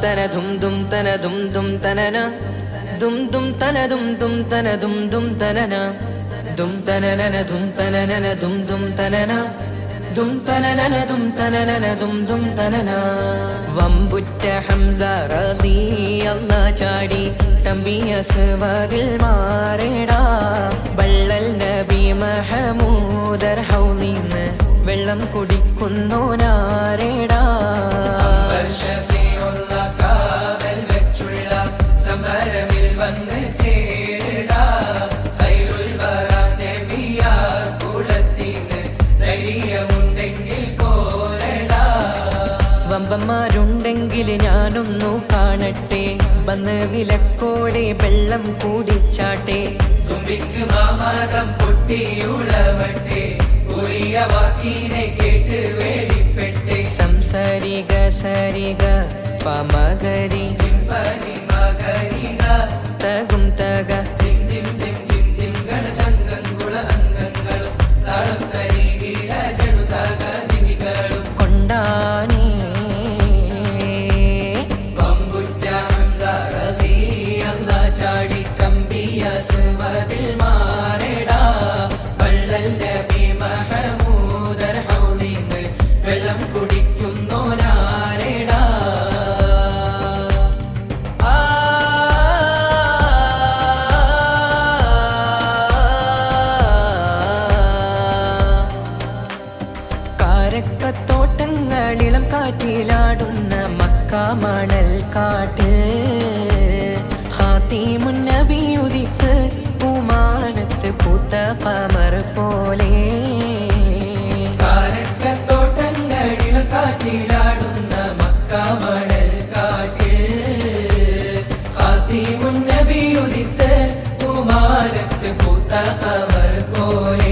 തന ദും ദും തന ദും ദും തനന ദും ദും തന ദും ദും തന ദും ദും തനന ദും തനനന ദും തനനന ദും ദും തനന ദും തനനന ദും തനനന ദും ദും തനന. വമ്പുറ്റ ഹംസ റളിയല്ലാഹു ചാടി തമ്പിയ സുവദിൽ മാറേടാ. ബള്ളൽ നബി മഹമൂദർ ഹൗലിന്ന് വെള്ളം കുടിക്കുന്നോനാരേടാ. സമരമിൽ വന്ന് ചേരടാ. ഖൈറുൽ വറ നബിയാർ കുലത്തിന് ധൈര്യമുണ്ടെങ്കിൽ കോരടാ. വമ്പന്മാരുണ്ടെങ്കിൽ ഞാനൊന്നു കാണട്ടെ. വന്ന് വിലക്കോടെ വെള്ളം കൂടിച്ചാട്ടെ. തുമ്പിക്ക് മാമകം പൊട്ടിയുളവട്ടെ. ഉറിയ വാക്കിനെ കേട്ട് വേളിപ്പെട്ടെ. സംസരിക സരിക പമകരി തകും തക കൊണ്ടാനേ. വമ്പുറ്റ ഹംസ റളിയല്ലാഹു ചാടി തമ്പിയ സുവദിൽ മാറേടാ. ബള്ളൽ നബി മഹമൂദർ ഹൗലിന്ന് വെള്ളം കുടിക്കുന്നോനാരേടാ. കാരക്കത്തോട്ടങ്ങളിളം കാറ്റിലാടുന്ന മക്ക മണൽ കാട്ടിൽ ഖാതിമുൻ നബി ഉദിത്ത് പൂമാനത്ത് പൂത്ത ഖമർ പോലെ. കാരക്കത്തോട്ടങ്ങളിളം കാറ്റിലാടുന്ന മക്ക മണൽ കാട്ടിൽ ഖാതിമുൻ നബി ഉദിത്ത് പൂമാനത്ത് പൂത്ത ഖമർ പോലെ.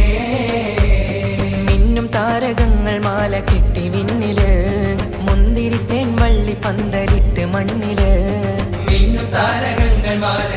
താരകങ്ങൾ മാല കിട്ടി വിണ്ണില്. മുന്തിരിത്തേൻ വള്ളി പന്തലിട്ട് മണ്ണില്. മിന്നും താരകങ്ങൾ മാല